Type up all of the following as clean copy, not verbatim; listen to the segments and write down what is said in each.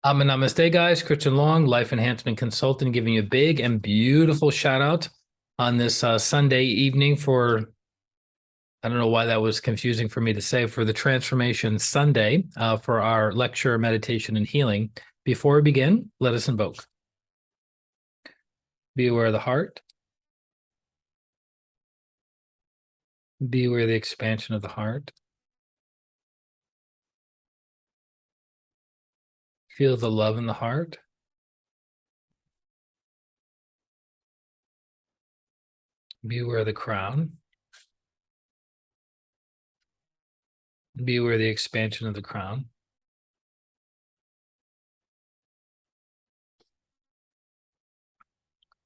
Namaste, guys. Christian Long, life enhancement consultant, giving you a big and beautiful shout out on this Sunday evening for, I don't know why that was confusing for me to say, for the Transformation Sunday for our lecture, meditation, and healing. Before we begin, let us invoke. Be aware of the heart. Be aware of the expansion of the heart. Feel the love in the heart. Be aware of the crown. Be aware of the expansion of the crown.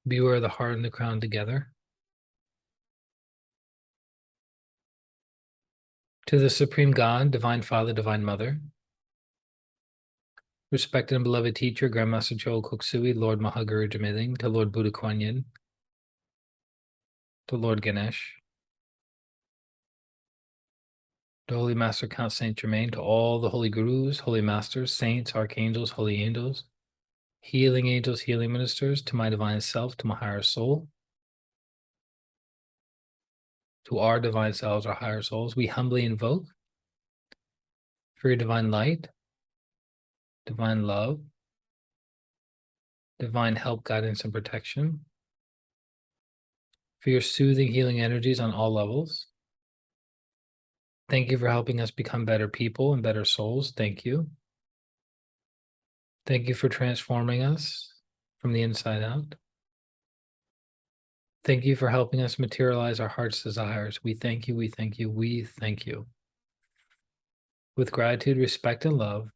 Be aware of the heart and the crown together. To the Supreme God, Divine Father, Divine Mother, respected and beloved teacher, Grandmaster Joel Koksui, Lord Mahaguru Jamiling, to Lord Buddha Kuan Yin, to Lord Ganesh, to Holy Master Count Saint Germain, to all the holy gurus, holy masters, saints, archangels, holy angels, healing angels, healing ministers, to my divine self, to my higher soul, to our divine selves, our higher souls, we humbly invoke for your divine light, divine love, divine help, guidance, and protection, for your soothing, healing energies on all levels. Thank you for helping us become better people and better souls. Thank you. Thank you for transforming us from the inside out. Thank you for helping us materialize our heart's desires. We thank you, we thank you, we thank you. With gratitude, respect, and love,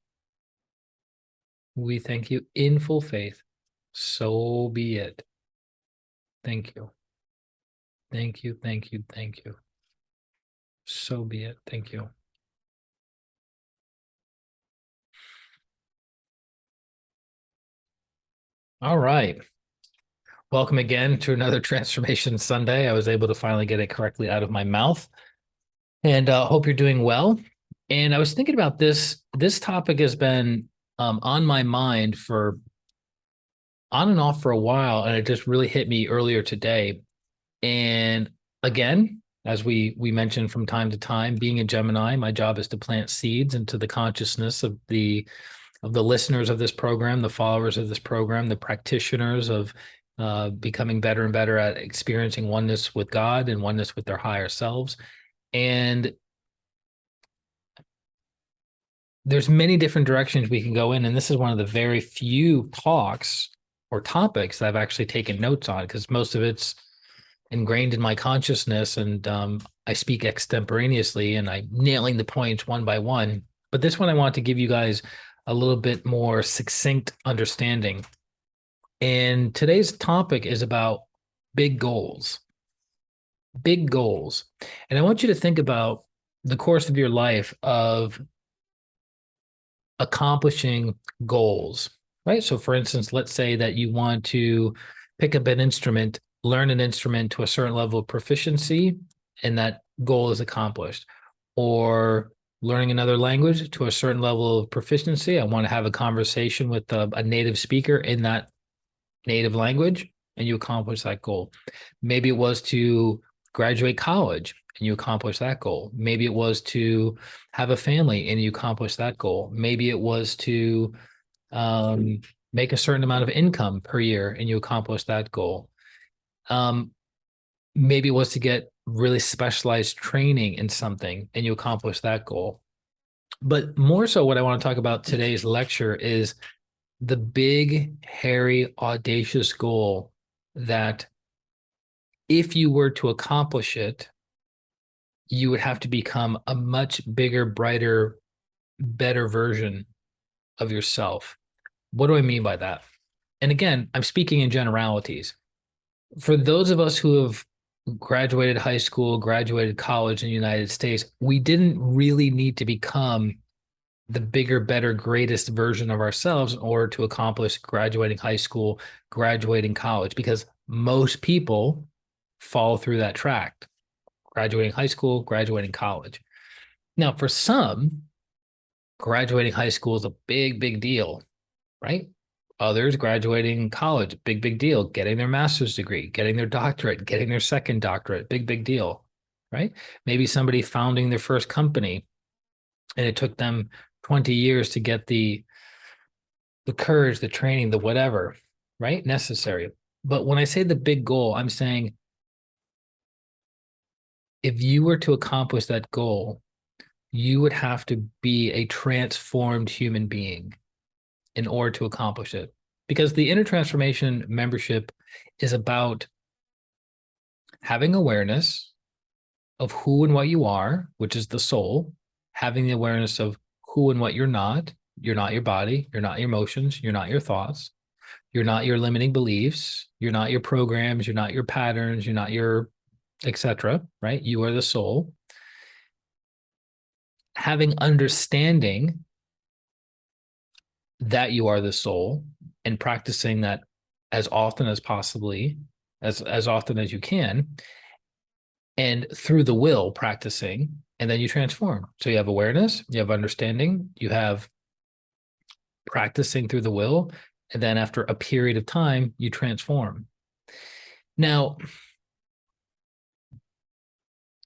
we thank you in full faith. So be it. Thank you. Thank you, thank you, thank you. So be it. Thank you. All right. Welcome again to another Transformation Sunday. I was able to finally get it correctly out of my mouth, and hope you're doing well. And I was thinking about this. This topic has been on my mind for on and off for a while, and it just really hit me earlier today. And again, as we mentioned from time to time, being a Gemini, my job is to plant seeds into the consciousness of the listeners of this program, the followers of this program, the practitioners of becoming better and better at experiencing oneness with God and oneness with their higher selves. And there's many different directions we can go in. And this is one of the very few talks or topics that I've actually taken notes on, because most of it's ingrained in my consciousness, and I speak extemporaneously and I'm nailing the points one by one. But this one, I want to give you guys a little bit more succinct understanding. And today's topic is about big goals, big goals. And I want you to think about the course of your life of accomplishing goals, right? So, for instance, let's say that you want to pick up an instrument, learn an instrument to a certain level of proficiency, and that goal is accomplished. Or learning another language to a certain level of proficiency. I want to have a conversation with a native speaker in that native language, and you accomplish that goal. Maybe it was to graduate college and you accomplish that goal. Maybe it was to have a family and you accomplish that goal. Maybe it was to make a certain amount of income per year and you accomplish that goal. Maybe it was to get really specialized training in something and you accomplish that goal. But more so, what I want to talk about today's lecture is the big, hairy, audacious goal that if you were to accomplish it, you would have to become a much bigger, brighter, better version of yourself. What do I mean by that? And again, I'm speaking in generalities. For those of us who have graduated high school, graduated college in the United States, we didn't really need to become the bigger, better, greatest version of ourselves in order to accomplish graduating high school, graduating college, because most people fall through that track, graduating high school, graduating college. Now, for some, graduating high school is a big, big deal. right? Others graduating college, big deal. Getting their master's degree, getting their doctorate, getting their second doctorate, big deal, right? Maybe somebody founding their first company and it took them 20 years to get the courage, the training, the whatever, right? Necessary. But when I say the big goal, I'm saying if you were to accomplish that goal, you would have to be a transformed human being in order to accomplish it. Because the inner transformation membership is about having awareness of who and what you are, which is the soul, having the awareness of who and what you're not. You're not your body, you're not your emotions, you're not your thoughts, you're not your limiting beliefs, you're not your programs, you're not your patterns, you're not your etc., right? You are the soul. Having understanding that you are the soul and practicing that as often as possibly, as often as you can, and through the will practicing, and then you transform. So you have awareness, you have understanding, you have practicing through the will, and then after a period of time, you transform. Now,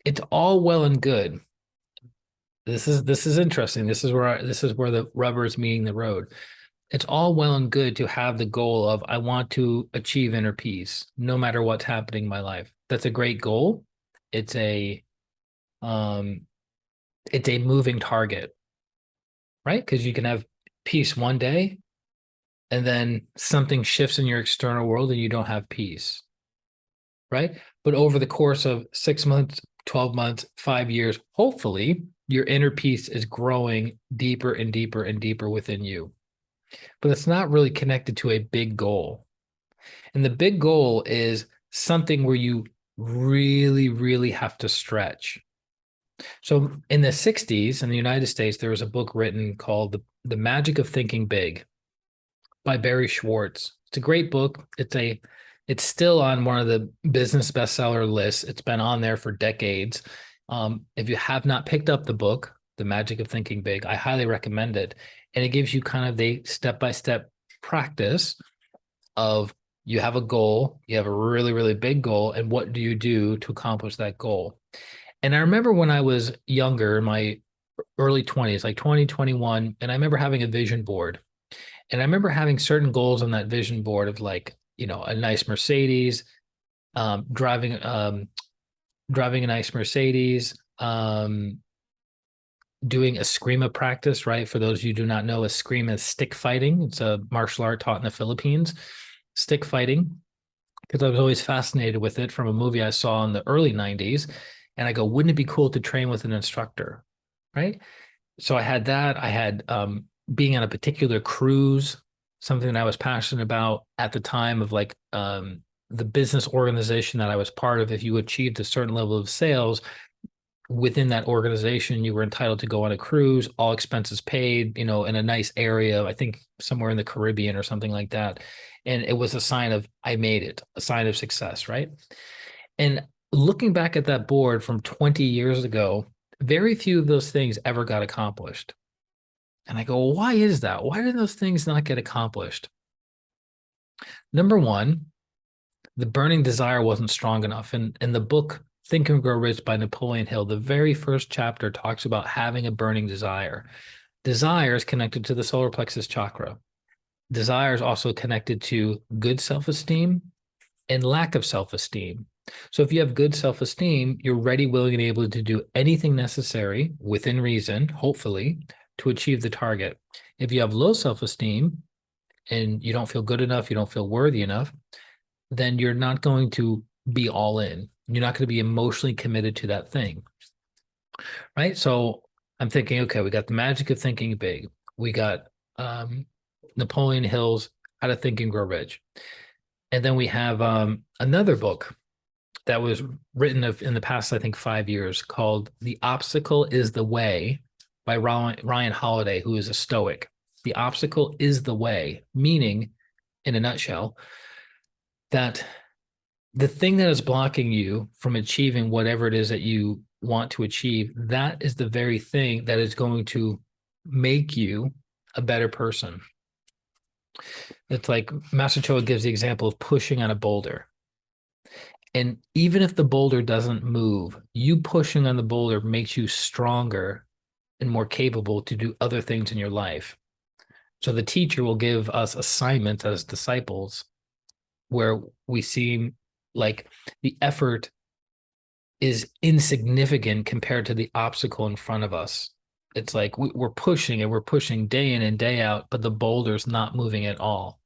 it's all well and good. This is interesting. This is where the rubber is meeting the road. It's all well and good to have the goal of I want to achieve inner peace no matter what's happening in my life. That's a great goal. It's a um it's a moving target, right? Because you can have peace one day and then something shifts in your external world and you don't have peace, right? But over the course of 6 months, 12 months, 5 years, hopefully your inner peace is growing deeper and deeper and deeper within you. But it's not really connected to a big goal. And the big goal is something where you really have to stretch. So in the 60s in the United States, there was a book written called The Magic of Thinking Big by Barry Schwartz. It's a great book. It's still on one of the business bestseller lists. It's been on there for decades. If you have not picked up the book, The Magic of Thinking Big, I highly recommend it. And it gives you kind of the step-by-step practice of you have a goal, you have a really big goal, and what do you do to accomplish that goal? And I remember when I was younger, in my early 20s, like 2021, and I remember having a vision board. And I remember having certain goals on that vision board of like, a nice Mercedes, driving a nice Mercedes, doing eskrima practice, right? For those of you who do not know, eskrima is stick fighting. It's a martial art taught in the Philippines, stick fighting, because I was always fascinated with it from a movie I saw in the early 90s. And I go, wouldn't it be cool to train with an instructor, right? So I had that. I had being on a particular cruise, something that I was passionate about at the time of like the business organization that I was part of. If you achieved a certain level of sales within that organization, you were entitled to go on a cruise, all expenses paid, in a nice area, I think somewhere in the Caribbean or something like that. And it was a sign of I made it, a sign of success, right? And looking back at that board from 20 years ago, very few of those things ever got accomplished. And I go, well, why is that? Why did those things not get accomplished? Number one, the burning desire wasn't strong enough. And in the book Think and Grow Rich by Napoleon Hill, the very first chapter talks about having a burning desire. Desire is connected to the solar plexus chakra. Desire is also connected to good self-esteem and lack of self-esteem. So if you have good self-esteem, you're ready, willing, and able to do anything necessary within reason, hopefully, to achieve the target. If you have low self-esteem and you don't feel good enough, you don't feel worthy enough, then you're not going to be all in. You're not going to be emotionally committed to that thing, right? So I'm thinking, okay, we got the magic of thinking big. We got Napoleon Hill's How to Think and Grow Rich. And then we have another book that was written in the past, I think, 5 years called The Obstacle is the Way by Ryan Holiday, who is a Stoic. The obstacle is the way, meaning, in a nutshell, that the thing that is blocking you from achieving whatever it is that you want to achieve, that is the very thing that is going to make you a better person. It's like Master Choa gives the example of pushing on a boulder. And even if the boulder doesn't move, you pushing on the boulder makes you stronger and more capable to do other things in your life. So the teacher will give us assignments as disciples where we seem like the effort is insignificant compared to the obstacle in front of us. It's like we're pushing and we're pushing day in and day out, but the boulder's not moving at all.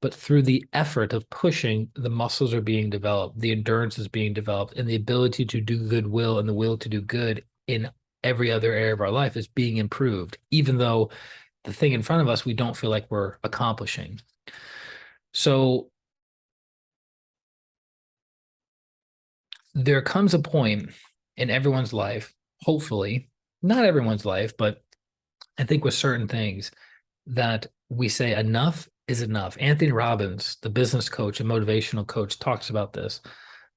But through the effort of pushing, the muscles are being developed, the endurance is being developed, and the ability to do goodwill and the will to do good in every other area of our life is being improved, even though the thing in front of us we don't feel like we're accomplishing. So there comes a point in everyone's life, hopefully, not everyone's life, but I think with certain things that we say enough is enough. Anthony Robbins, the business coach and motivational coach, talks about this,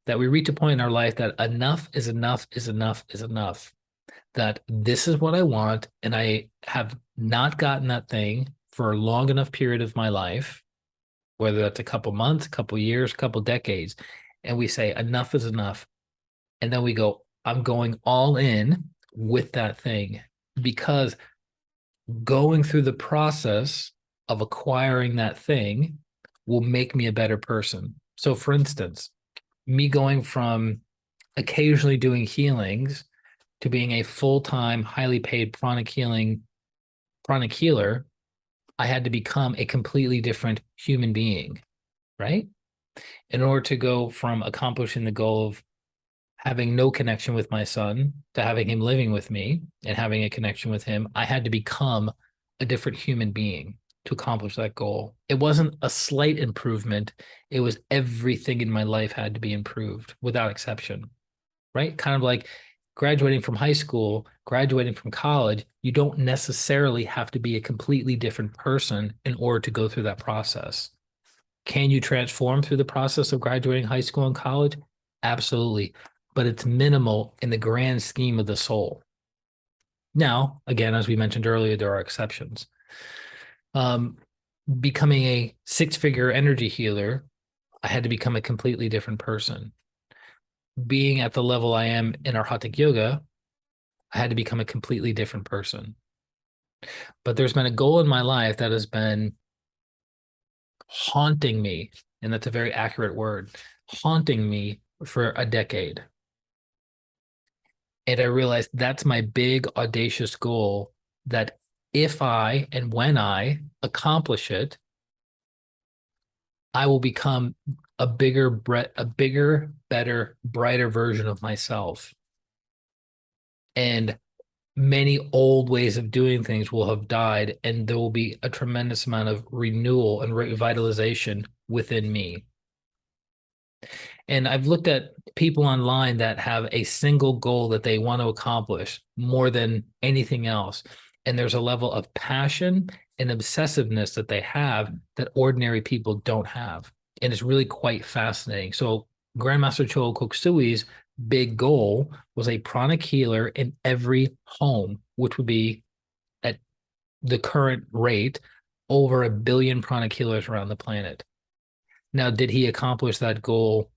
that we reach a point in our life that enough is enough is enough is enough. That this is what I want, and I have not gotten that thing for a long enough period of my life, whether that's a couple months, a couple years, a couple decades, and we say enough is enough. And then we go, I'm going all in with that thing because going through the process of acquiring that thing will make me a better person. So, for instance, me going from occasionally doing healings to being a full-time, highly paid pranic healer, I had to become a completely different human being, right? In order to go from accomplishing the goal of having no connection with my son to having him living with me and having a connection with him, I had to become a different human being to accomplish that goal. It wasn't a slight improvement, it was everything in my life had to be improved without exception, right? Kind of like graduating from high school, graduating from college, you don't necessarily have to be a completely different person in order to go through that process. Can you transform through the process of graduating high school and college? Absolutely. But it's minimal in the grand scheme of the soul. Now, again, as we mentioned earlier, there are exceptions. Um, Becoming a six-figure energy healer, I had to become a completely different person. Being at the level I am in our Hatha Yoga, I had to become a completely different person. But there's been a goal in my life that has been haunting me, and that's a very accurate word, haunting me for a decade. And I realized that's my big audacious goal that if I and when I accomplish it, I will become a bigger, better, brighter version of myself. And many old ways of doing things will have died, and there will be a tremendous amount of renewal and revitalization within me. And I've looked at people online that have a single goal that they want to accomplish more than anything else. And there's a level of passion and obsessiveness that they have that ordinary people don't have. And it's really quite fascinating. So Grandmaster Choa Kok Sui's big goal was a pranic healer in every home, which would be at the current rate over 1 billion pranic healers around the planet. Now, did he accomplish that goal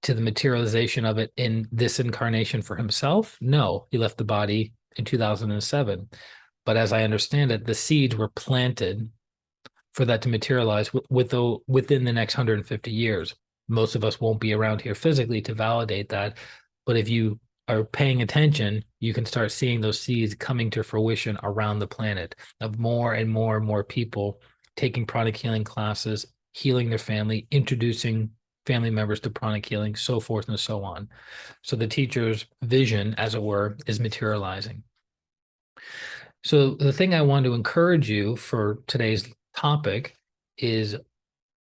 to the materialization of it in this incarnation for himself? No, he left the body in 2007. But as I understand it, the seeds were planted for that to materialize within the next 150 years. Most of us won't be around here physically to validate that. But if you are paying attention, you can start seeing those seeds coming to fruition around the planet of more and more and more people taking pranic healing classes, healing their family, introducing family members to pranic healing, so forth and so on. So the teacher's vision, as it were, is materializing. So the thing I want to encourage you for today's topic is,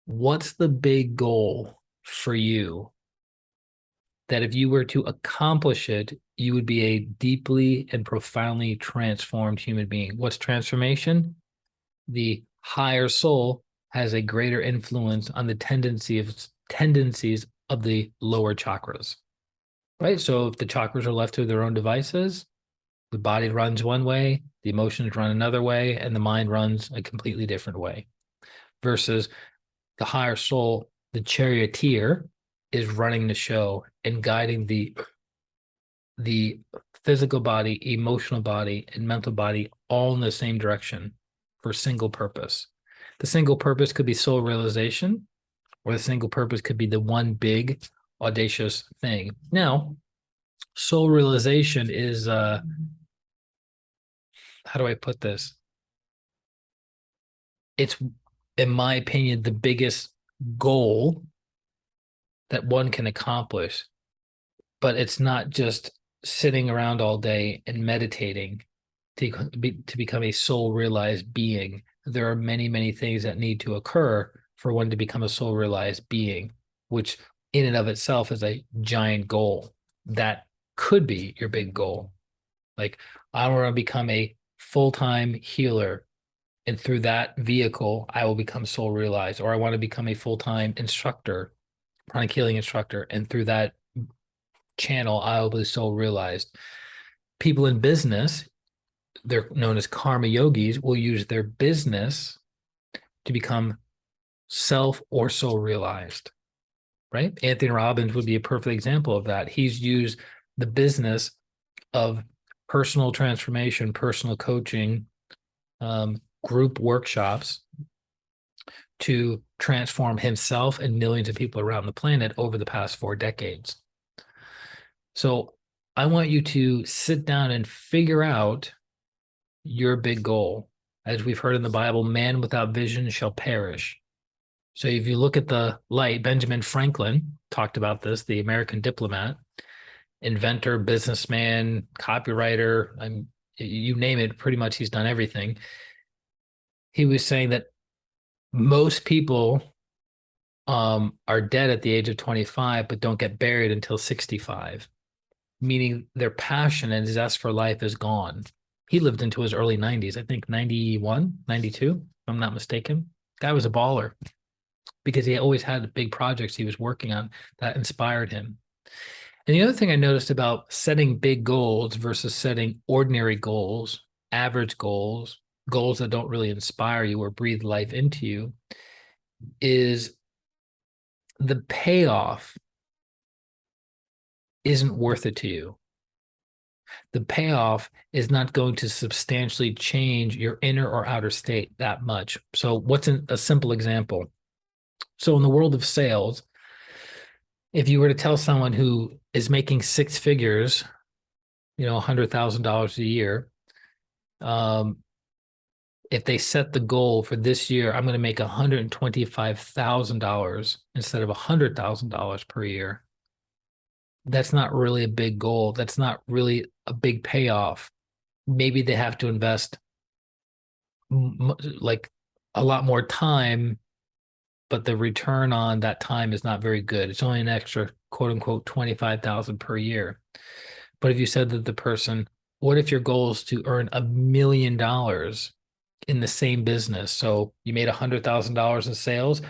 what's the big goal for you that if you were to accomplish it, you would be a deeply and profoundly transformed human being? What's transformation? The higher soul has a greater influence on the tendencies of the lower chakras, right? So if the chakras are left to their own devices, the body runs one way, the emotions run another way, and the mind runs a completely different way. versus the higher soul, the charioteer, is running the show and guiding the physical body, emotional body, and mental body all in the same direction for a single purpose. The single purpose could be soul realization, or the single purpose could be the one big audacious thing. Now, soul realization is how do I put this? It's, in my opinion, the biggest goal that one can accomplish, but it's not just sitting around all day and meditating to become a soul realized being. There are many, many things that need to occur for one to become a soul realized being, which in and of itself is a giant goal. That could be your big goal. Like, I want to become a full-time healer, and through that vehicle, I will become soul realized. Or I want to become a full-time instructor, pranic healing instructor, and through that channel, I will be soul realized. People in business, they're known as karma yogis, will use their business to become self or soul realized, right? Anthony Robbins would be a perfect example of that. He's used the business of personal transformation, personal coaching, group workshops to transform himself and millions of people around the planet over the past 4 decades. So I want you to sit down and figure out your big goal. As we've heard in the Bible, man without vision shall perish. So if you look at the light, Benjamin Franklin talked about this, the American diplomat, inventor, businessman, copywriter, you name it, pretty much he's done everything. He was saying that most people are dead at the age of 25, but don't get buried until 65, meaning their passion and zest for life is gone. He lived into his early 90s, I think 91, 92, if I'm not mistaken. Guy was a baller because he always had big projects he was working on that inspired him. And the other thing I noticed about setting big goals versus setting ordinary goals, average goals, goals that don't really inspire you or breathe life into you, is the payoff isn't worth it to you. The payoff is not going to substantially change your inner or outer state that much. So what's a simple example? So in the world of sales, if you were to tell someone who is making 6 figures, $100,000 a year, if they set the goal for this year, I'm going to make $125,000 instead of $100,000 per year. That's not really a big goal. That's not really a big payoff. Maybe they have to invest like a lot more time, but the return on that time is not very good. It's only an extra quote unquote 25,000 per year. But if you said that the person, what if your goal is to earn $1 million in the same business? So you made $100,000 in sales.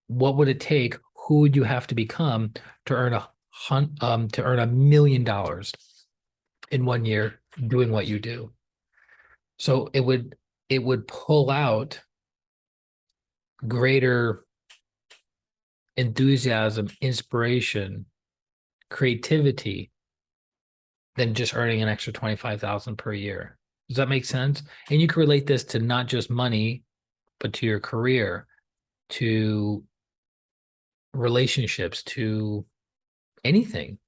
What would it take? Who would you have to become to earn $1 million in 1 year doing what you do? So it would pull out greater enthusiasm, inspiration, creativity than just earning an extra 25,000 per year. Does that make sense? And you can relate this to not just money, but to your career, to relationships, to anything,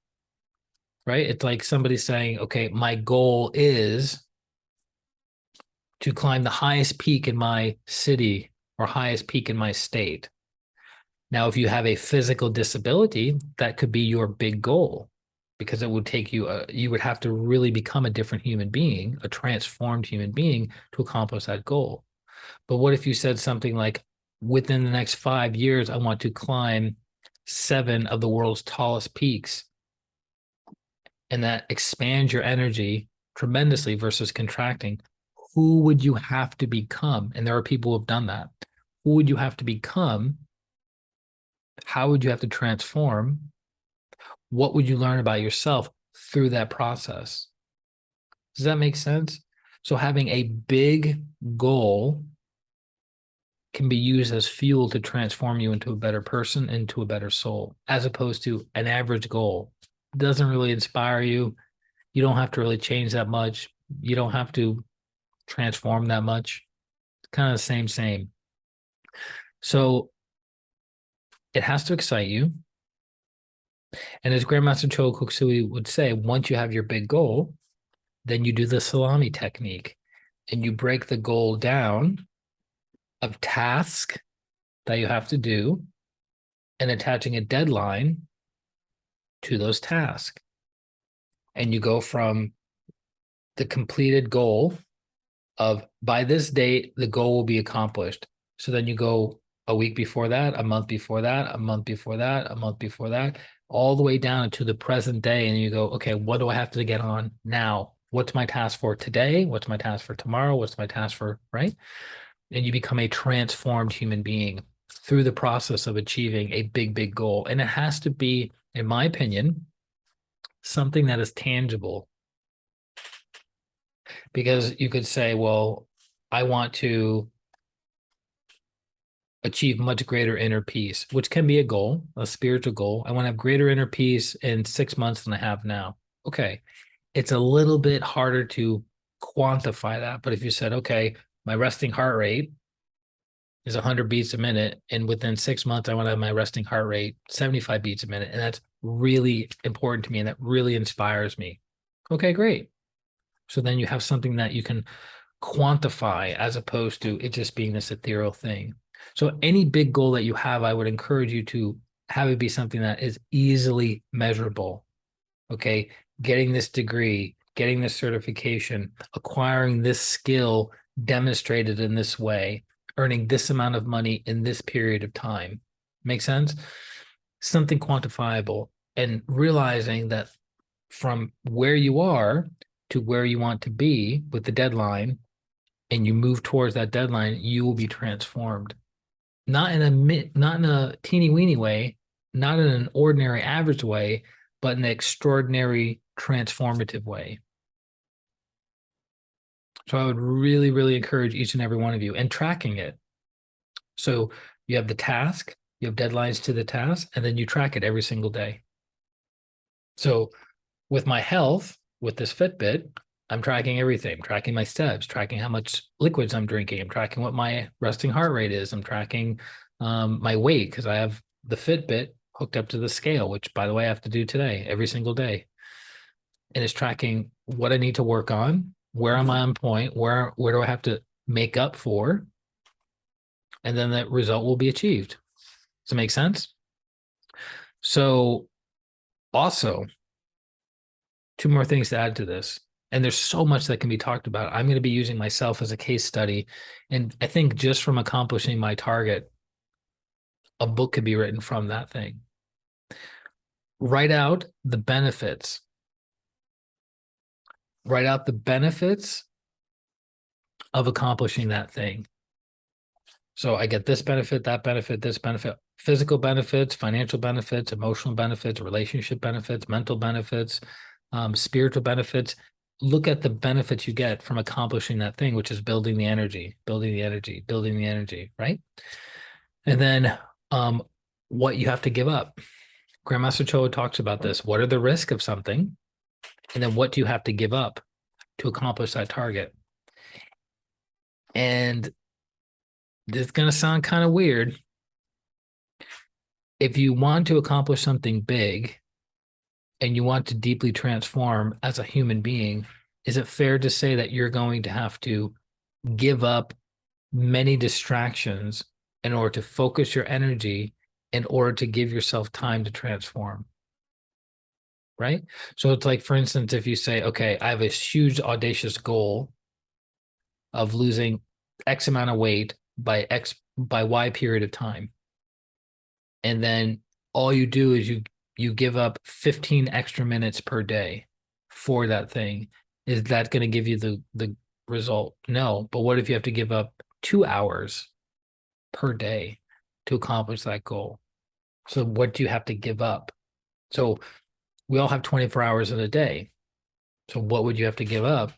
right? It's like somebody saying, okay, my goal is to climb the highest peak in my city or highest peak in my state. Now, if you have a physical disability, that could be your big goal because it would take you, you would have to really become a different human being, a transformed human being to accomplish that goal. But what if you said something like, within the next 5 years, I want to climb 7 of the world's tallest peaks, and that expands your energy tremendously versus contracting? Who would you have to become? And there are people who have done that. Who would you have to become? How would you have to transform? What would you learn about yourself through that process? Does that make sense? So having a big goal can be used as fuel to transform you into a better person, into a better soul, as opposed to an average goal. It doesn't really inspire you. You don't have to really change that much. You don't have to transform that much. It's kind of the same, same. So it has to excite you. And as Grandmaster Cho Koksui would say, once you have your big goal, then you do the salami technique and you break the goal down of tasks that you have to do and attaching a deadline to those tasks. And you go from the completed goal of by this date, the goal will be accomplished. So then you go a week before that, a month before that, a month before that, a month before that, all the way down to the present day. And you go, okay, what do I have to get on now? What's my task for today? What's my task for tomorrow? What's my task for, right? And you become a transformed human being through the process of achieving a big, big goal. And it has to be, in my opinion, something that is tangible. Because you could say, well, I want to achieve much greater inner peace, which can be a goal, a spiritual goal. I want to have greater inner peace in 6 months than I have now. Okay. It's a little bit harder to quantify that. But if you said, okay, my resting heart rate is 100 beats a minute, and within 6 months, I want to have my resting heart rate 75 beats a minute. And that's really important to me. And that really inspires me. Okay, great. So then you have something that you can quantify as opposed to it just being this ethereal thing. So any big goal that you have, I would encourage you to have it be something that is easily measurable. Okay. Getting this degree, getting this certification, acquiring this skill demonstrated in this way, earning this amount of money in this period of time. Make sense? Something quantifiable and realizing that from where you are to where you want to be with the deadline and you move towards that deadline, you will be transformed. Not in a teeny weeny way, not in an ordinary average way, but in an extraordinary transformative way. So I would really, really encourage each and every one of you and tracking it. So you have the task, you have deadlines to the task, and then you track it every single day. So with my health, with this Fitbit, I'm tracking everything. I'm tracking my steps, tracking how much liquids I'm drinking. I'm tracking what my resting heart rate is. I'm tracking my weight because I have the Fitbit hooked up to the scale, which, by the way, I have to do today, every single day. And it's tracking what I need to work on, where am I on point, where do I have to make up for, and then that result will be achieved. Does it make sense? So also, two more things to add to this. And there's so much that can be talked about. I'm going to be using myself as a case study. And I think just from accomplishing my target, a book could be written from that thing. Write out the benefits. Write out the benefits of accomplishing that thing. So I get this benefit, this benefit, physical benefits, financial benefits, emotional benefits, relationship benefits, mental benefits, spiritual benefits. Look at the benefits you get from accomplishing that thing, which is building the energy, building the energy, building the energy, right? And then what you have to give up. Grandmaster Cho talks about this. What are the risks of something? And then what do you have to give up to accomplish that target? And this is going to sound kind of weird. If you want to accomplish something big and you want to deeply transform as a human being, is it fair to say that you're going to have to give up many distractions in order to focus your energy in order to give yourself time to transform? Right? So it's like, for instance, if you say, okay, I have a huge audacious goal of losing X amount of weight by Y period of time. And then all you do is you give up 15 extra minutes per day for that thing. Is that going to give you the result? No. But what if you have to give up 2 hours per day to accomplish that goal? So what do you have to give up? So we all have 24 hours in a day. So what would you have to give up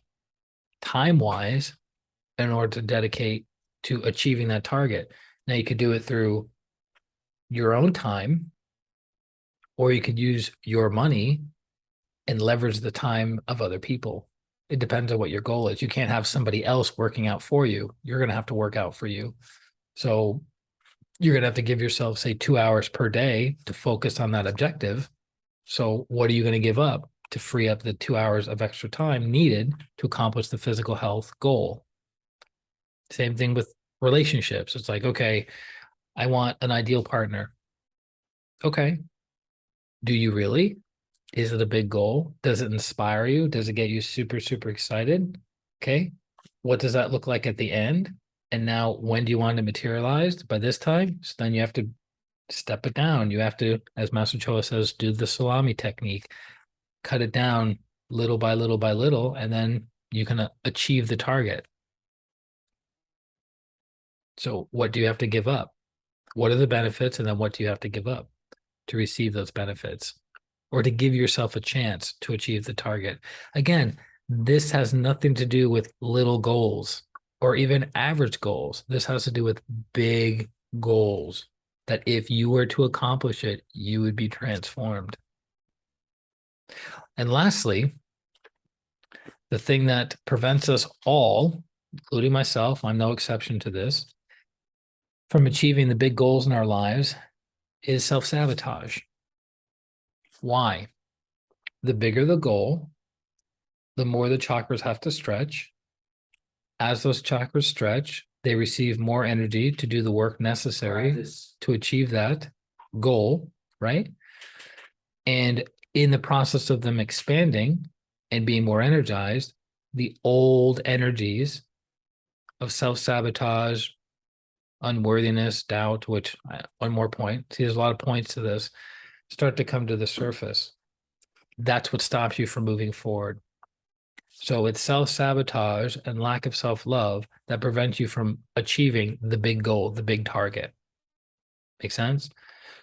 time-wise in order to dedicate to achieving that target. Now you could do it through your own time, or you could use your money and leverage the time of other people. It depends on what your goal is. You can't have somebody else working out for you. You're going to have to work out for you. So you're going to have to give yourself, say, 2 hours per day to focus on that objective. So what are you going to give up to free up the 2 hours of extra time needed to accomplish the physical health goal? Same thing with relationships. It's like, okay, I want an ideal partner. Okay. Do you really? Is it a big goal? Does it inspire you? Does it get you super, super excited? Okay. What does that look like at the end? And now, when do you want it materialized? By this time? So then you have to step it down. You have to, as Master Choa says, do the salami technique, cut it down little by little by little, and then you can achieve the target. So, what do you have to give up? What are the benefits? And then what do you have to give up to receive those benefits or to give yourself a chance to achieve the target? Again, this has nothing to do with little goals or even average goals. This has to do with big goals that if you were to accomplish it, you would be transformed. And lastly, the thing that prevents us all, including myself, I'm no exception to this, from achieving the big goals in our lives is self-sabotage. Why? The bigger the goal, the more the chakras have to stretch. As those chakras stretch, they receive more energy to do the work necessary to achieve that goal, right? And in the process of them expanding and being more energized, the old energies of self-sabotage, unworthiness, doubt, which one more point, see, there's a lot of points to this, start to come to the surface. That's what stops you from moving forward. So it's self-sabotage and lack of self-love that prevents you from achieving the big goal, the big target. Make sense?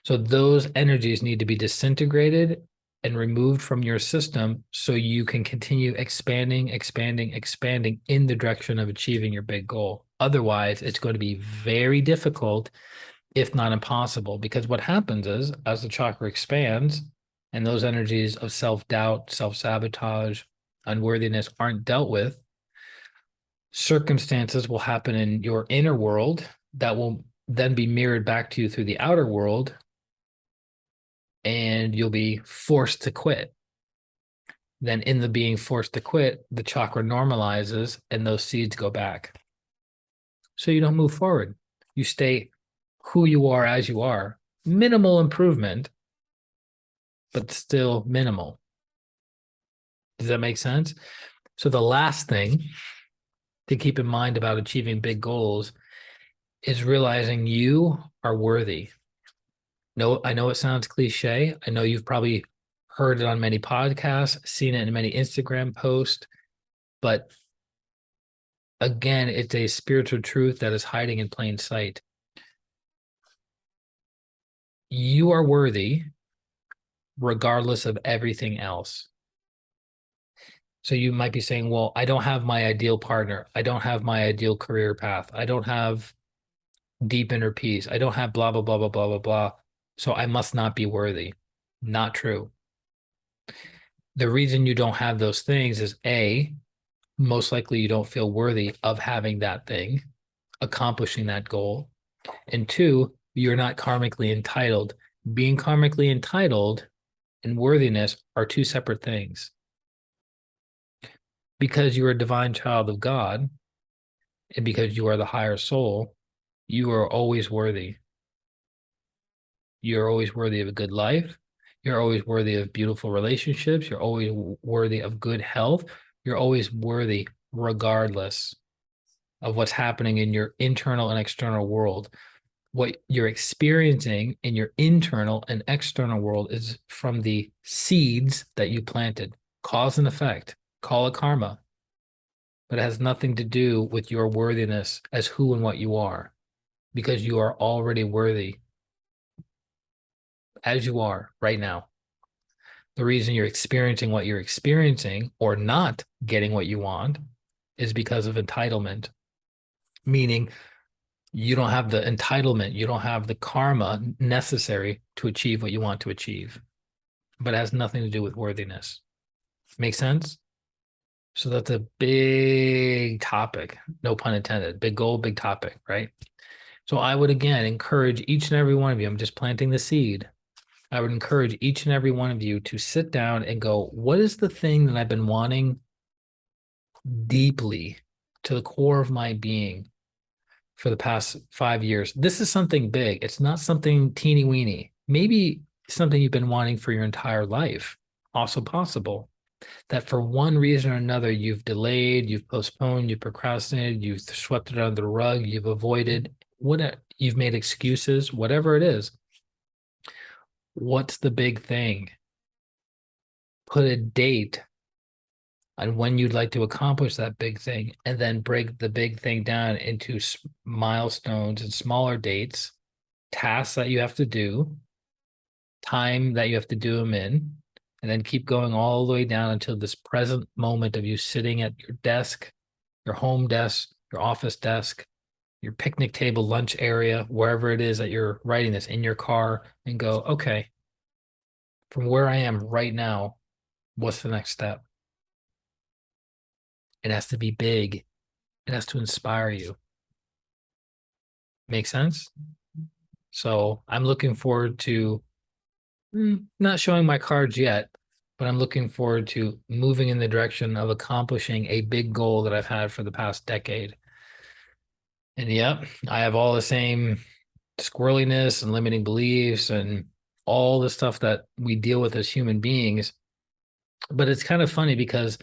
So those energies need to be disintegrated and removed from your system so you can continue expanding, expanding, expanding in the direction of achieving your big goal. Otherwise, it's going to be very difficult, if not impossible, because what happens is as the chakra expands and those energies of self-doubt, self-sabotage, unworthiness aren't dealt with, circumstances will happen in your inner world that will then be mirrored back to you through the outer world, and you'll be forced to quit. Then in the being forced to quit, the chakra normalizes and those seeds go back. So you don't move forward. You stay who you are as you are. Minimal improvement, but still minimal. Does that make sense? So the last thing to keep in mind about achieving big goals is realizing you are worthy. No, I know it sounds cliche. I know you've probably heard it on many podcasts, seen it in many Instagram posts, but again, it's a spiritual truth that is hiding in plain sight. You are worthy regardless of everything else. So you might be saying, well, I don't have my ideal partner. I don't have my ideal career path. I don't have deep inner peace. I don't have blah, blah, blah, blah, blah, blah, blah. So I must not be worthy. Not true. The reason you don't have those things is A, most likely you don't feel worthy of having that thing, accomplishing that goal. And two, you're not karmically entitled. Being karmically entitled and worthiness are two separate things. Because you are a divine child of God, and because you are the higher soul, you are always worthy. You're always worthy of a good life. You're always worthy of beautiful relationships. You're always worthy of good health. You're always worthy regardless of what's happening in your internal and external world. What you're experiencing in your internal and external world is from the seeds that you planted. Cause and effect. Call it karma. But it has nothing to do with your worthiness as who and what you are, because you are already worthy as you are right now. The reason you're experiencing what you're experiencing or not getting what you want is because of entitlement, meaning You don't have the entitlement, you don't have the karma necessary to achieve what you want to achieve, but it has nothing to do with worthiness. Make sense? So that's a big topic, no pun intended. Big goal, big topic, right? So I would again encourage each and every one of you, I'm just planting the seed. I would encourage each and every one of you to sit down and go, what is the thing that I've been wanting deeply to the core of my being for the past 5 years? This is something big. It's not something teeny weeny. Maybe something you've been wanting for your entire life. Also possible that for one reason or another, you've delayed, you've postponed, you've procrastinated, you've swept it under the rug, you've avoided, you've made excuses, whatever it is. What's the big thing? Put a date on when you'd like to accomplish that big thing, and then break the big thing down into milestones and smaller dates, tasks that you have to do, time that you have to do them in, and then keep going all the way down until this present moment of you sitting at your desk, your home desk, your office desk, your picnic table, lunch area, wherever it is that you're writing this in your car, and go, okay, from where I am right now, what's the next step? It has to be big. It has to inspire you. Make sense? So I'm looking forward to not showing my cards yet, but I'm looking forward to moving in the direction of accomplishing a big goal that I've had for the past decade. And yep, I have all the same squirreliness and limiting beliefs and all the stuff that we deal with as human beings. But it's kind of funny because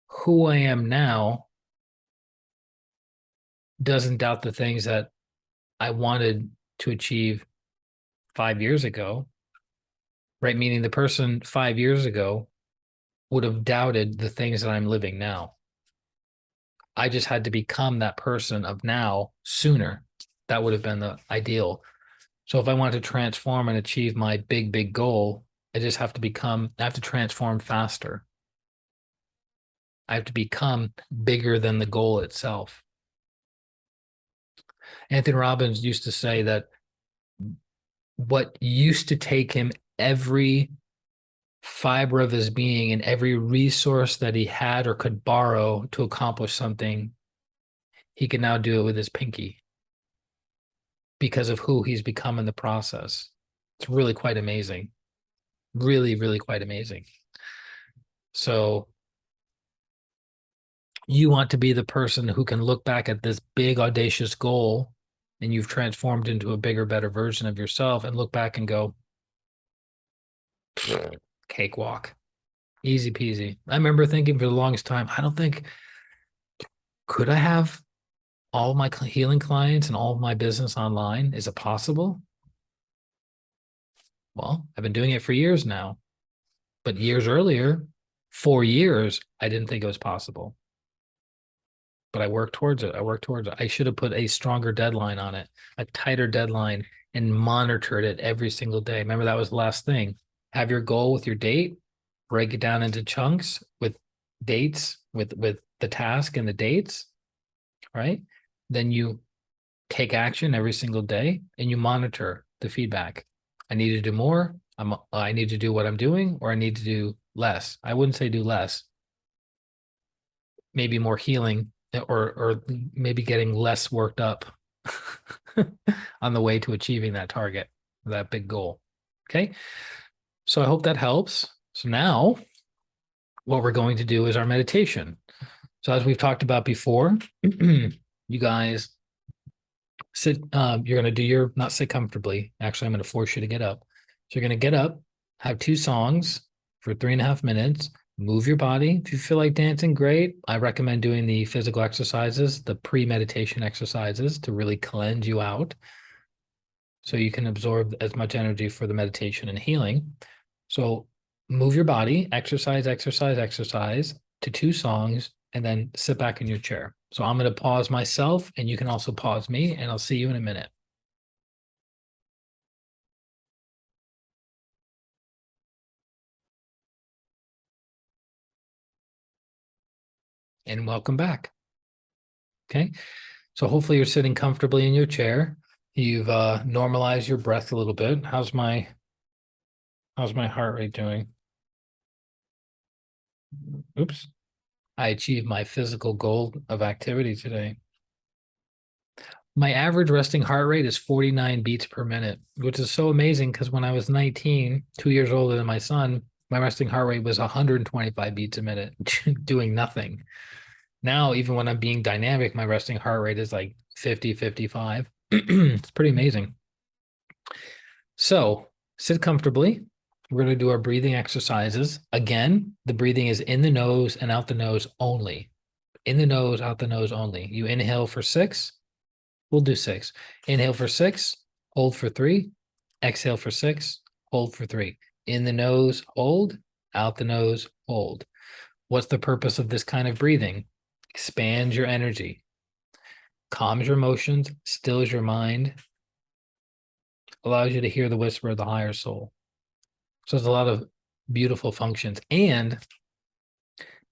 who I am now doesn't doubt the things that I wanted to achieve 5 years ago, right? Meaning the person 5 years ago would have doubted the things that I'm living now. I just had to become that person of now sooner. That would have been the ideal. So if I want to transform and achieve my big, big goal, I have to transform faster. I have to become bigger than the goal itself. Anthony Robbins used to say that what used to take him every fiber of his being and every resource that he had or could borrow to accomplish something, he can now do it with his pinky because of who he's become in the process. It's really quite amazing. Really, really quite amazing. So you want to be the person who can look back at this big, audacious goal and you've transformed into a bigger, better version of yourself and look back and go, cakewalk, easy peasy. I remember thinking for the longest time, I don't think, could I have all of my healing clients and all of my business online? Is it possible? Well, I've been doing it for years now, but years earlier, 4 years, I didn't think it was possible. But I worked towards it. I worked towards it. I should have put a stronger deadline on it, a tighter deadline, and monitored it every single day. Remember, that was the last thing. Have your goal with your date, break it down into chunks with dates, with the task and the dates, right? Then you take action every single day and you monitor the feedback. I need to do more. I need to do what I'm doing, or I need to do less. I wouldn't say do less. Maybe more healing, or maybe getting less worked up on the way to achieving that target, that big goal. Okay. So I hope that helps. So now what we're going to do is our meditation. So as we've talked about before, you guys sit, you're going to do your, not sit comfortably. Actually, I'm going to force you to get up. So you're going to get up, have 2 songs for 3.5 minutes, move your body. If you feel like dancing, great. I recommend doing the physical exercises, the pre-meditation exercises to really cleanse you out so you can absorb as much energy for the meditation and healing. So move your body, exercise, exercise, exercise to 2 songs, and then sit back in your chair. So I'm going to pause myself, and you can also pause me, and I'll see you in a minute. And welcome back. Okay. So hopefully you're sitting comfortably in your chair. You've normalized your breath a little bit. How's my heart rate doing? Oops. I achieved my physical goal of activity today. My average resting heart rate is 49 beats per minute, which is so amazing because when I was 19, 2 years older than my son, my resting heart rate was 125 beats a minute, doing nothing. Now, even when I'm being dynamic, my resting heart rate is like 50, 55. It's pretty amazing. So sit comfortably. We're going to do our breathing exercises. Again, the breathing is in the nose and out the nose only. In the nose, out the nose only. You inhale for 6. We'll do 6. Inhale for 6, hold for 3, exhale for 6, hold for 3. In the nose, hold, out the nose, hold. What's the purpose of this kind of breathing? Expands your energy, calms your emotions, stills your mind, allows you to hear the whisper of the higher soul. So there's a lot of beautiful functions. And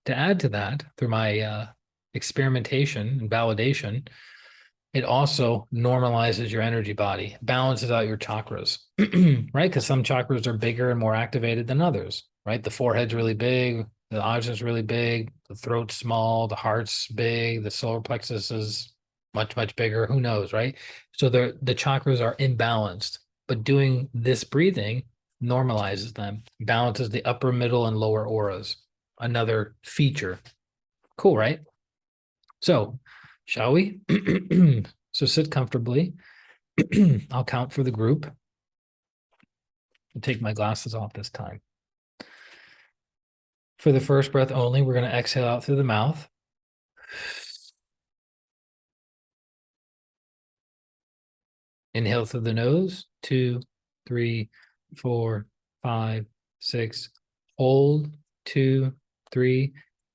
to add to that, through my experimentation and validation, it also normalizes your energy body, balances out your chakras, right? Because some chakras are bigger and more activated than others, right? The forehead's really big, the ajna's really big, the throat's small, the heart's big, the solar plexus is much, much bigger. Who knows, right? So the chakras are imbalanced, but doing this breathing normalizes them, balances the upper, middle, and lower auras. Another feature. Cool, right? So, shall we? So sit comfortably. I'll count for the group. I'll take my glasses off this time. For the first breath only, we're going to exhale out through the mouth. Inhale through the nose. 2, 3, 4, 5, 6. Hold. 2, 3.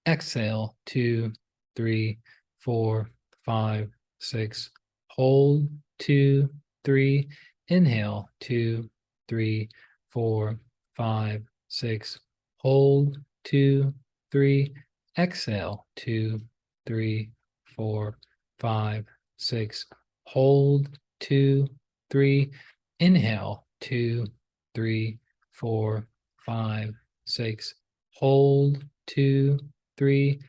Exhale. 2, 3, 4, 5, 6. Hold. 2, 3. Inhale. 2, 3, 4, 5, 6. Hold. 2, 3. Exhale. 2, 3, 4, 5, 6. Hold. 2, 3. Inhale. 2, 3, 4, 5, 6. Hold. 2, 3.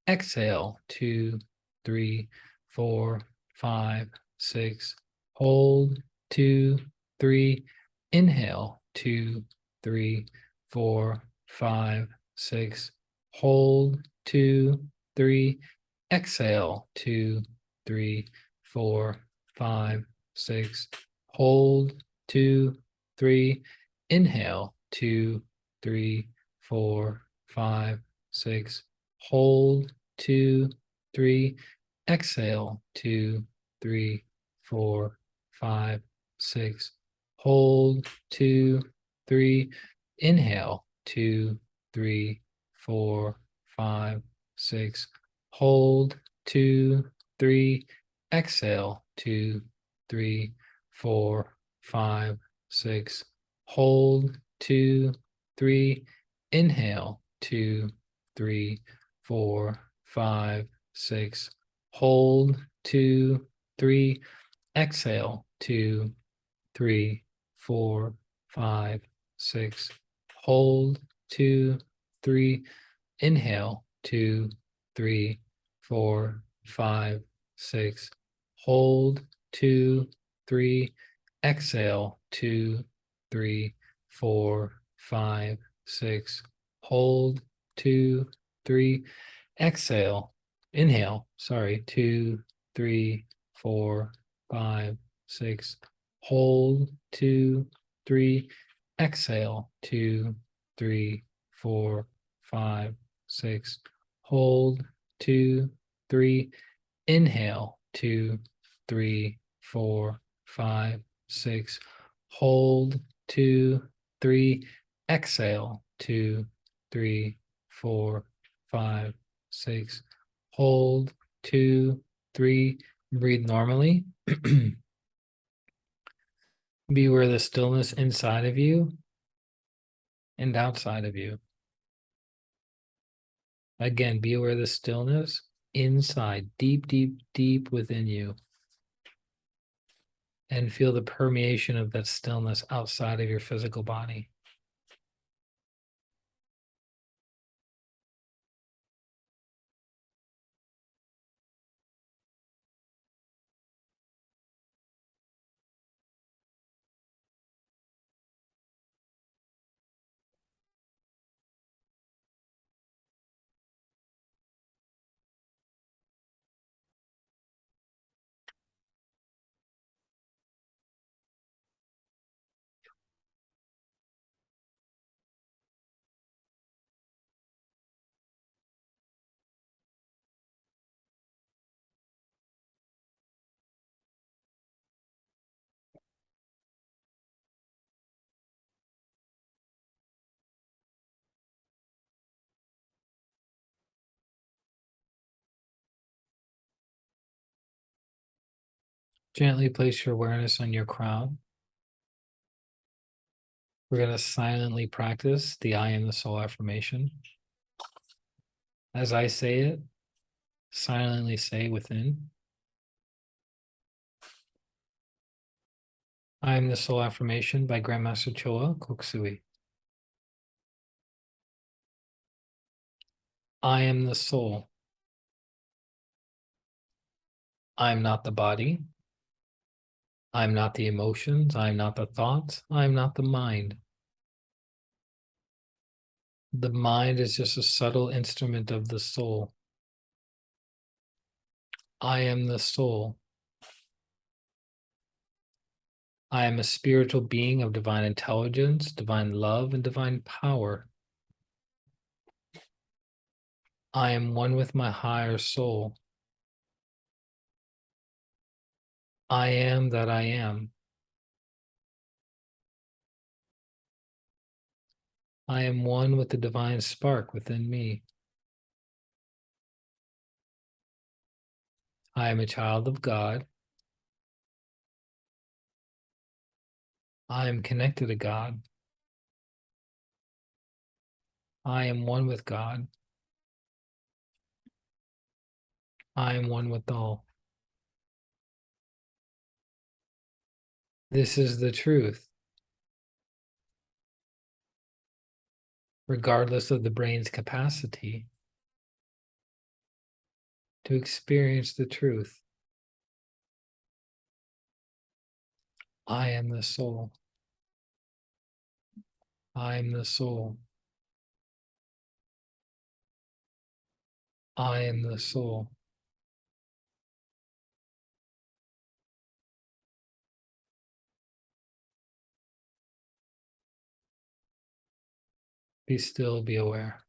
Exhale. 2, 3, 4, 5, 6. Hold. 2, 3. Inhale. 2, 3, 4, 5, 6. Hold. 2, 3. Exhale. 2, 3, 4, 5, 6. Hold. 2, 3. Inhale. 2, 3, 4, 5, 6. Hold. 2, 3. Exhale. 2, 3, 4, 5, 6. Hold. 2, 3. Inhale. 2, 3, 4, 5, 6. Hold. 2, 3. Exhale. 2, 3, 4, 5, 6. Hold. 2, 3. Inhale. 2, 3, 4, 5, 6. Hold. 2, 3. Exhale. 2, 3, 4, 5, 6. Hold. 2, 3. Inhale. 2, 3, 4, 5, 6. Hold. 2, 3. Exhale. 2, 3, 4, 5, 6. Hold. 2, 3. Exhale. Inhale. Sorry. 2, 3, 4, 5, 6. Hold. 2, 3. Exhale. 2, 3, 4, 5, 6. Hold. 2, 3. Inhale. 2, 3, 4, 5, 6. Hold. 2, 3. Exhale. 2, 3, 4, 5, 6. Hold. 2, 3. Breathe normally. Be aware of the stillness inside of you and outside of you. Again, be aware of the stillness inside, deep, deep, deep within you. And feel the permeation of that stillness outside of your physical body. Gently place your awareness on your crown. We're going to silently practice the I am the soul affirmation. As I say it, silently say within, I am the soul affirmation by Grandmaster Choa Koksui. I am the soul. I am not the body. I am not the emotions. I am not the thoughts. I am not the mind. The mind is just a subtle instrument of the soul. I am the soul. I am a spiritual being of divine intelligence, divine love, and divine power. I am one with my higher soul. I am that I am. I am one with the divine spark within me. I am a child of God. I am connected to God. I am one with God. I am one with all. This is the truth, regardless of the brain's capacity to experience the truth. I am the soul. I am the soul. I am the soul. Be still, be aware.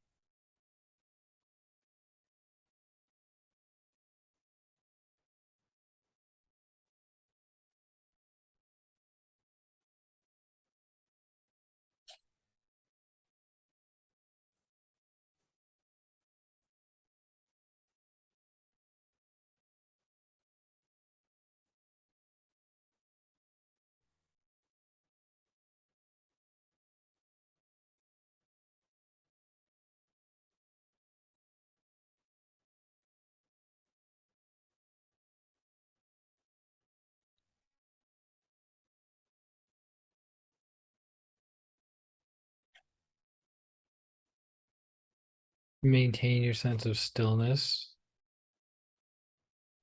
Maintain your sense of stillness,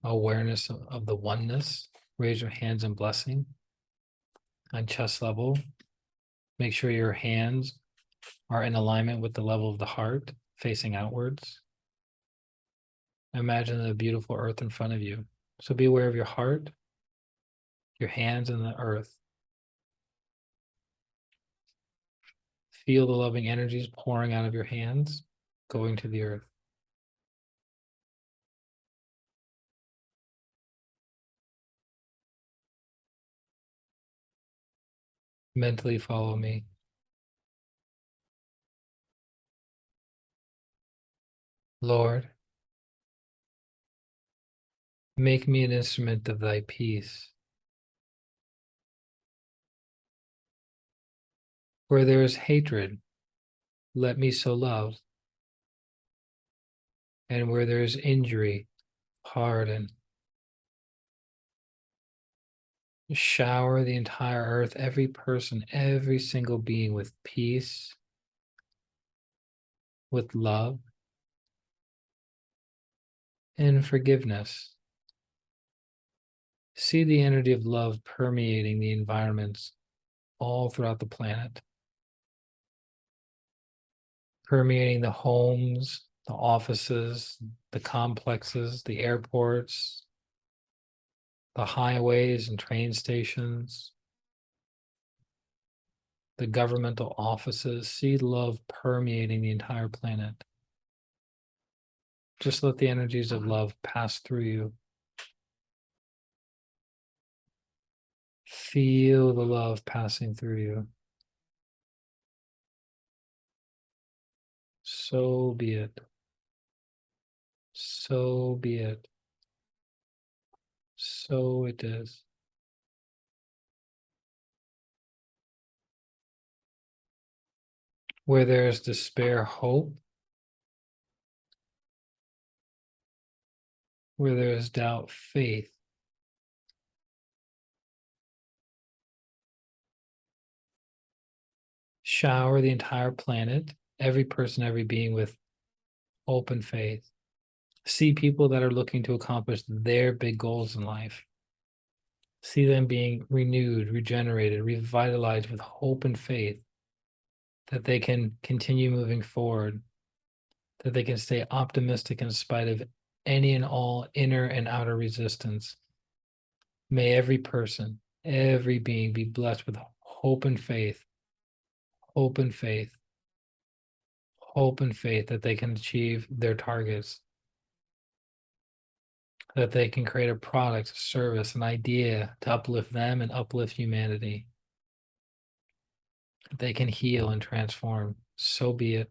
awareness of the oneness. Raise your hands in blessing on chest level. Make sure your hands are in alignment with the level of the heart, facing outwards. Imagine the beautiful earth in front of you. So be aware of your heart, your hands, and the earth. Feel the loving energies pouring out of your hands, going to the earth. Mentally follow me. Lord, make me an instrument of thy peace. Where there is hatred, let me sow love. And where there is injury, pardon. Shower the entire earth, every person, every single being with peace, with love, and forgiveness. See the energy of love permeating the environments all throughout the planet, permeating the homes, the offices, the complexes, the airports, the highways and train stations, the governmental offices. See love permeating the entire planet. Just let the energies of love pass through you. Feel the love passing through you. So be it. So be it. So it is. Where there is despair, hope. Where there is doubt, faith. Shower the entire planet, every person, every being with hope and faith. See people that are looking to accomplish their big goals in life. See them being renewed, regenerated, revitalized with hope and faith that they can continue moving forward, that they can stay optimistic in spite of any and all inner and outer resistance. May every person, every being be blessed with hope and faith, hope and faith, hope and faith that they can achieve their targets, that they can create a product, a service, an idea to uplift them and uplift humanity. They can heal and transform. So be it.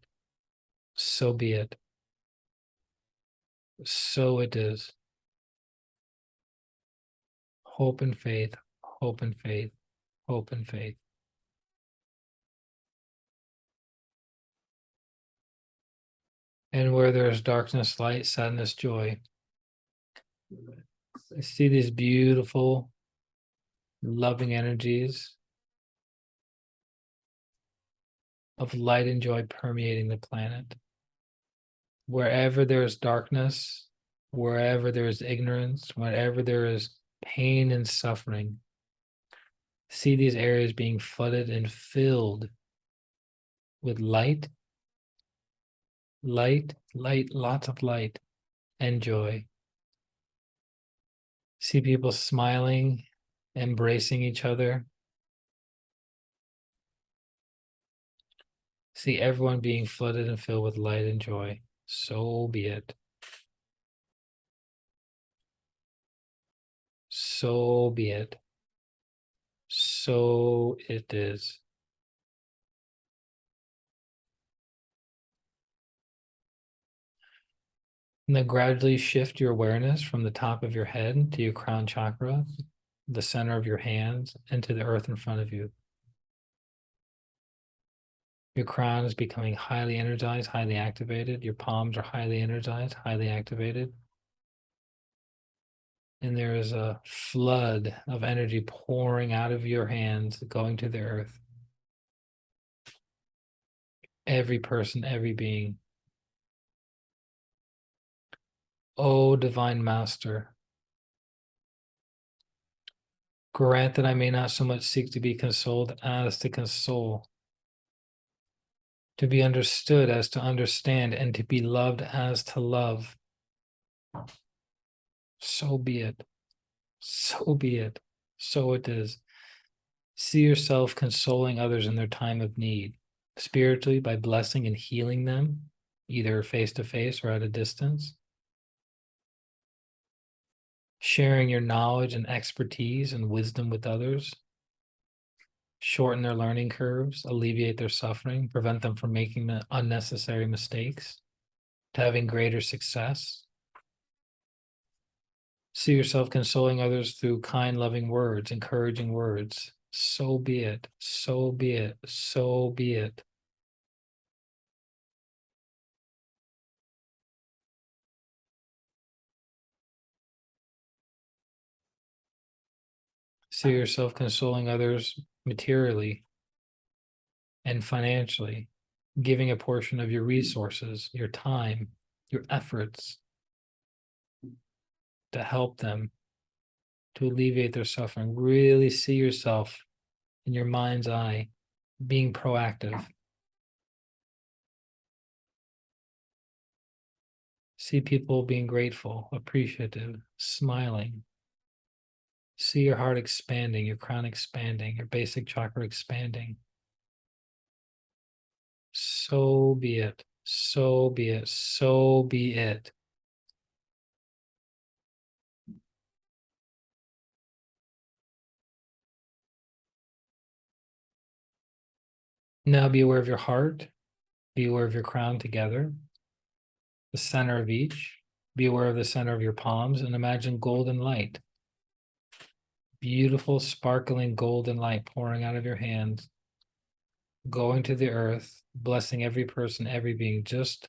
So be it. So it is. Hope and faith, hope and faith, hope and faith. And where there is darkness, light, sadness, joy. I see these beautiful, loving energies of light and joy permeating the planet. Wherever there is darkness, wherever there is ignorance, wherever there is pain and suffering, see these areas being flooded and filled with light, light, light, lots of light and joy. See people smiling, embracing each other. See everyone being flooded and filled with light and joy. So be it. So be it. So it is. And then gradually shift your awareness from the top of your head to your crown chakra, the center of your hands, and to the earth in front of you. Your crown is becoming highly energized, highly activated. Your palms are highly energized, highly activated. And there is a flood of energy pouring out of your hands, going to the earth. Every person, every being. O Divine Master, grant that I may not so much seek to be consoled as to console, to be understood as to understand, and to be loved as to love. So be it. So be it. So it is. See yourself consoling others in their time of need, spiritually by blessing and healing them, either face to face or at a distance. Sharing your knowledge and expertise and wisdom with others. Shorten their learning curves, alleviate their suffering, prevent them from making the unnecessary mistakes, to having greater success. See yourself consoling others through kind, loving words, encouraging words. So be it. So be it. So be it. See yourself consoling others materially and financially, giving a portion of your resources, your time, your efforts to help them, to alleviate their suffering. Really see yourself in your mind's eye being proactive. See people being grateful, appreciative, smiling. See your heart expanding, your crown expanding, your basic chakra expanding. So be it. So be it. So be it. Now be aware of your heart. Be aware of your crown together, the center of each. Be aware of the center of your palms and imagine golden light. Beautiful, sparkling golden light pouring out of your hands, going to the earth, blessing every person, every being. Just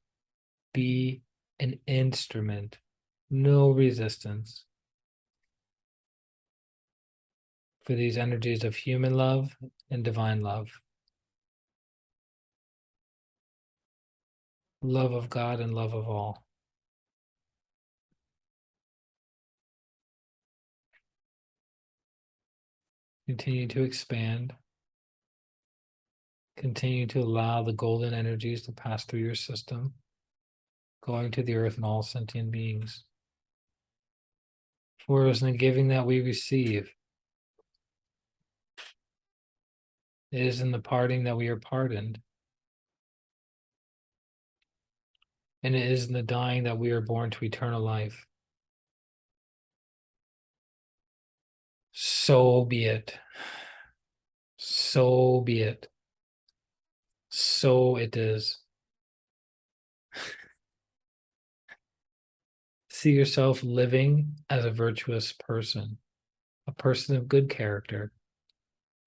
be an instrument. No resistance for these energies of human love and divine love. Love of God and love of all. Continue to expand. Continue to allow the golden energies to pass through your system, going to the earth and all sentient beings. For it is in the giving that we receive. It is in the parting that we are pardoned. And it is in the dying that we are born to eternal life. So be it. So be it. So it is. See yourself living as a virtuous person, a person of good character,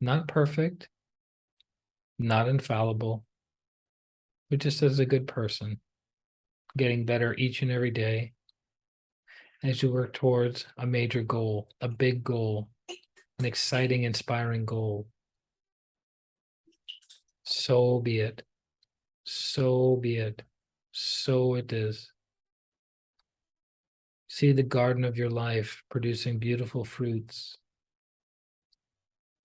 not perfect, not infallible, but just as a good person, getting better each and every day as you work towards a major goal, a big goal, an exciting, inspiring goal. So be it. So be it. So it is. See the garden of your life producing beautiful fruits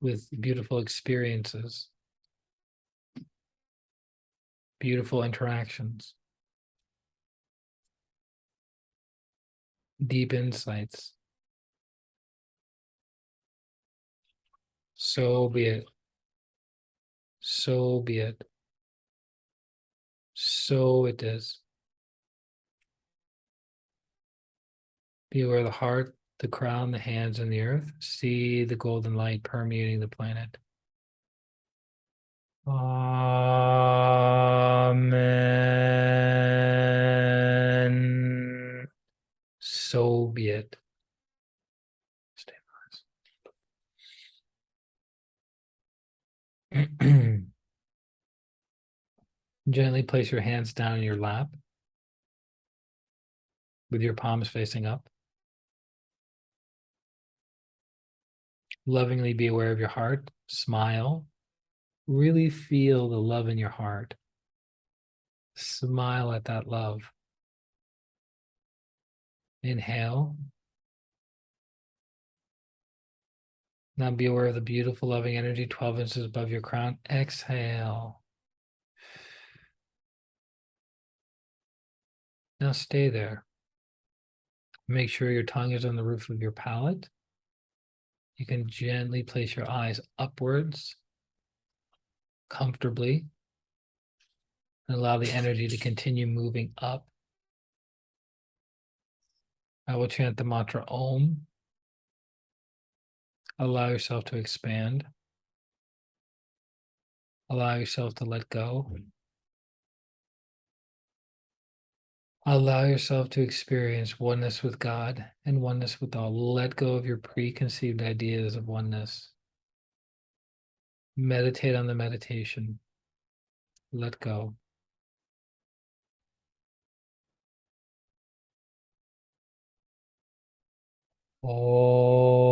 with beautiful experiences, beautiful interactions, deep insights. So be it. So be it. So it is. Be aware of the heart, the crown, the hands, and the earth. See the golden light permeating the planet. Amen. So be it. Stay with. Gently place your hands down in your lap with your palms facing up. Lovingly be aware of your heart. Smile. Really feel the love in your heart. Smile at that love. Inhale. Now be aware of the beautiful loving energy 12 inches above your crown. Exhale. Now stay there. Make sure your tongue is on the roof of your palate. You can gently place your eyes upwards, comfortably, and allow the energy to continue moving up. I will chant the mantra Om. Allow yourself to expand. Allow yourself to let go. Allow yourself to experience oneness with God and oneness with all. Let go of your preconceived ideas of oneness. Meditate on the meditation. Let go. Oh.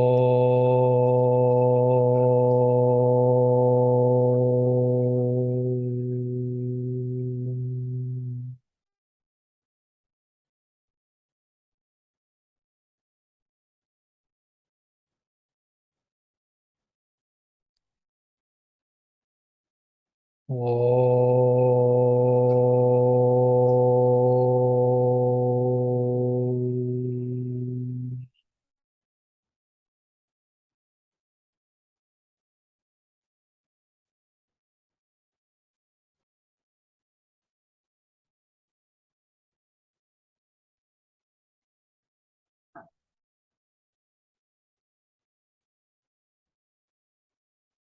Whoa.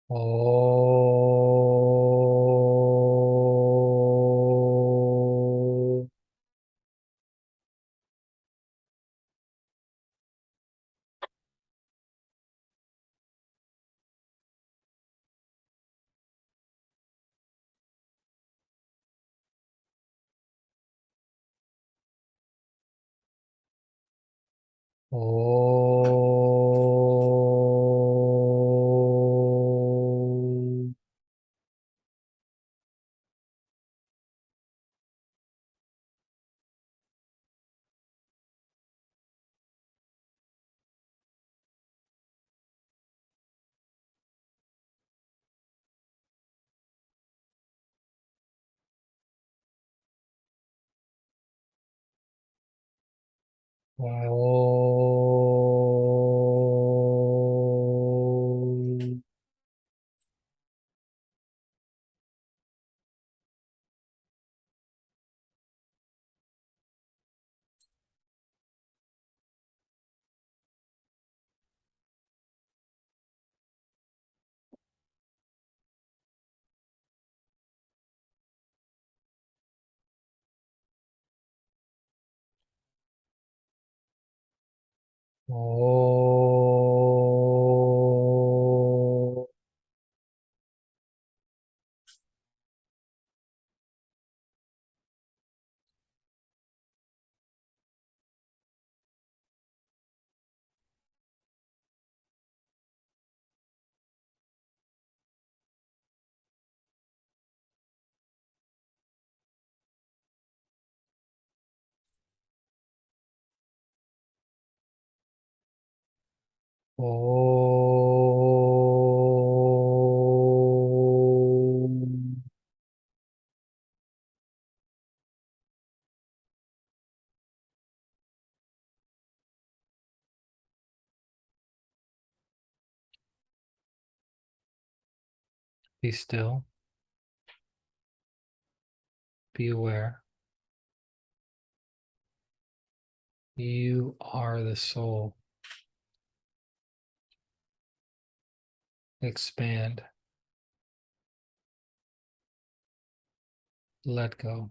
Oh, oh, oh. Oh, oh. Be still, be aware. You are the soul. Expand, let go.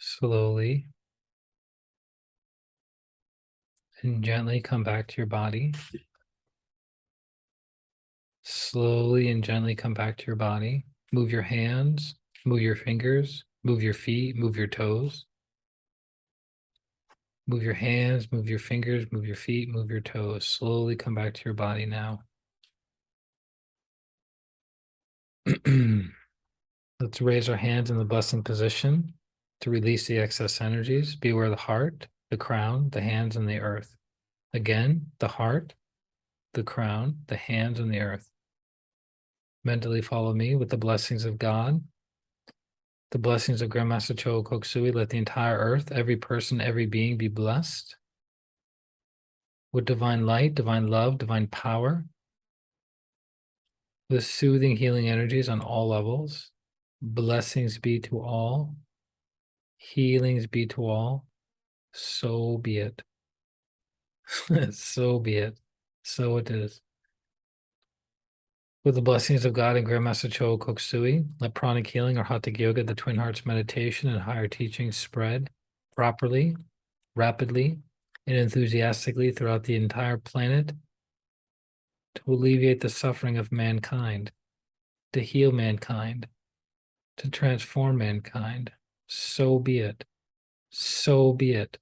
Slowly and gently come back to your body. Slowly and gently come back to your body. Move your hands, move your fingers, move your feet, move your toes. Move your hands, move your fingers, move your feet, move your toes. Slowly come back to your body now. Let's raise our hands in the blessing position to release the excess energies. Be aware of the heart, the crown, the hands, and the earth. Again, the heart, the crown, the hands, and the earth. Mentally follow me with the blessings of God, the blessings of Grandmaster Cho Koksui. Let the entire earth, every person, every being be blessed with divine light, divine love, divine power, with soothing, healing energies on all levels. Blessings be to all, healings be to all. So be it. So be it. So it is. With the blessings of God and Grandmaster Cho Koksui, let pranic healing or Hatha Yoga, the Twin Hearts meditation, and higher teachings spread properly, rapidly, and enthusiastically throughout the entire planet to alleviate the suffering of mankind, to heal mankind, to transform mankind. So be it. So be it.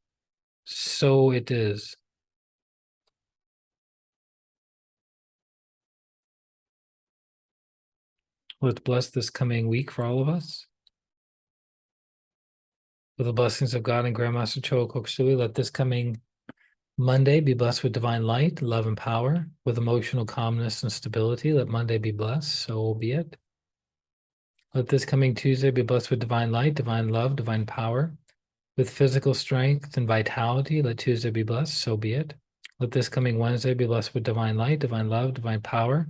So it is. Let's bless this coming week for all of us. With the blessings of God and Grandmaster Cho Koksui, let this coming Monday be blessed with divine light, love, and power. With emotional calmness and stability, let Monday be blessed. So be it. Let this coming Tuesday be blessed with divine light, divine love, divine power. With physical strength and vitality, let Tuesday be blessed. So be it. Let this coming Wednesday be blessed with divine light, divine love, divine power.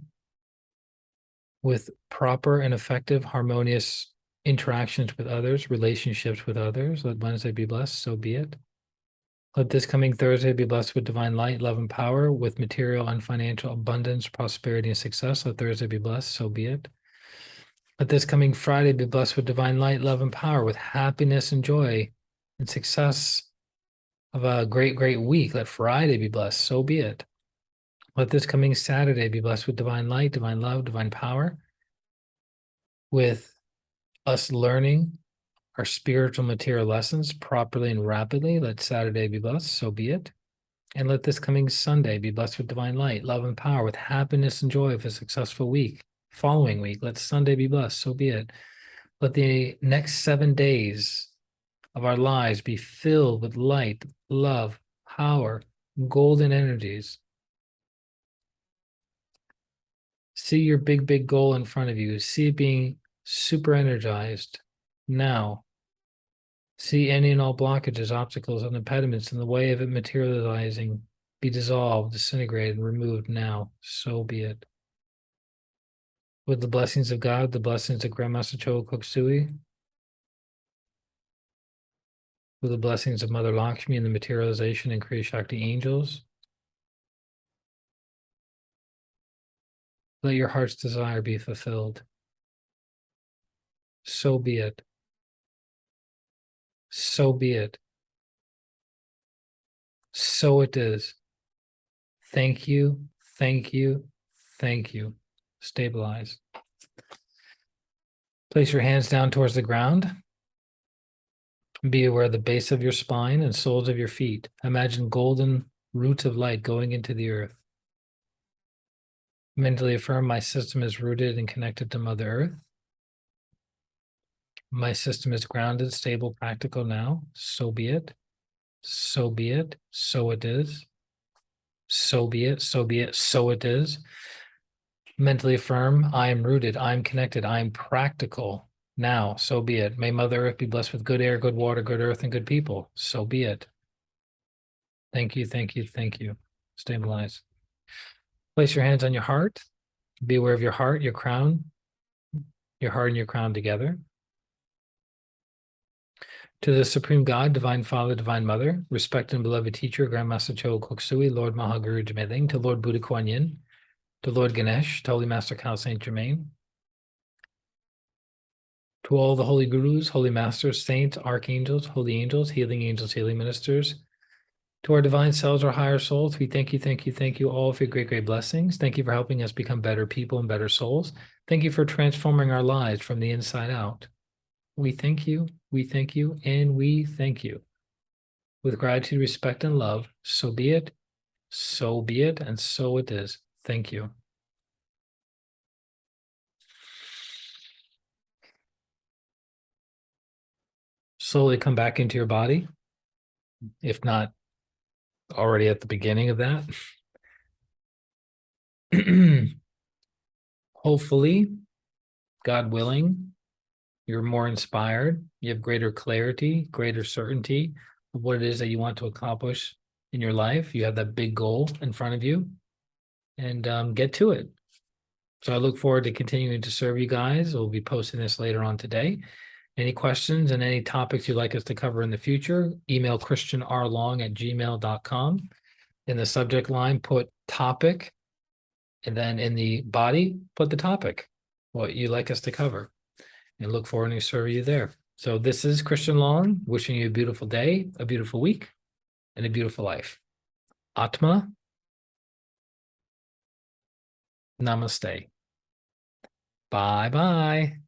With proper and effective, harmonious interactions with others, relationships with others, let Wednesday be blessed. So be it. Let this coming Thursday be blessed with divine light, love, and power, with material and financial abundance, prosperity, and success. Let Thursday be blessed. So be it. Let this coming Friday be blessed with divine light, love, and power, with happiness and joy and success of a great, great week. Let Friday be blessed. So be it. Let this coming Saturday be blessed with divine light, divine love, divine power, with us learning our spiritual material lessons properly and rapidly. Let Saturday be blessed. So be it. And let this coming Sunday be blessed with divine light, love, and power, with happiness and joy of a successful week. Following week, let Sunday be blessed. So be it. Let the next 7 days of our lives be filled with light, love, power, golden energies. See your big, big goal in front of you. See it being super energized now. See any and all blockages, obstacles, and impediments in the way of it materializing be dissolved, disintegrated, and removed now. So be it. With the blessings of God, the blessings of Grandmaster Cho Koksui, with the blessings of Mother Lakshmi and the materialization and Kriya Shakti angels, let your heart's desire be fulfilled. So be it. So be it. So it is. Thank you, thank you, thank you. Stabilize. Place your hands down towards the ground. Be aware of the base of your spine and soles of your feet. Imagine golden roots of light going into the earth. Mentally affirm, my system is rooted and connected to Mother Earth. My system is grounded, stable, practical now. So be it. So be it. So it is. So be it. So be it. So it is. Mentally affirm, I am rooted. I am connected. I am practical now. So be it. May Mother Earth be blessed with good air, good water, good earth, and good people. So be it. Thank you. Thank you. Thank you. Stabilize. Place your hands on your heart. Be aware of your heart, your crown, your heart and your crown together. To the Supreme God, Divine Father, Divine Mother, respected and beloved teacher, Grandmaster Cho Koksui, Lord Mahaguru Jmeling, to Lord Buddha Kuan Yin, to Lord Ganesh, to Holy Master Cal Saint Germain, To all the holy gurus, holy masters, saints, archangels, holy angels, healing ministers, to our divine selves, our higher souls, we thank you all for your great, great blessings. Thank you for helping us become better people and better souls. Thank you for transforming our lives from the inside out. We thank you, and we thank you. With gratitude, respect, and love, so be it, and so it is. Thank you. Slowly come back into your body, if not already at the beginning of that. Hopefully, God willing, you're more inspired. You have greater clarity, greater certainty of what it is that you want to accomplish in your life. You have that big goal in front of you, and get to it. So I look forward to continuing to serve you guys. We'll be posting this later on today. Any questions and any topics you'd like us to cover in the future, email ChristianRLong@gmail.com. In the subject line, put topic, and then in the body, put the topic, what you'd like us to cover, and look forward to serving you there. So this is Christian Long, wishing you a beautiful day, a beautiful week, and a beautiful life. Atma, namaste. Bye-bye.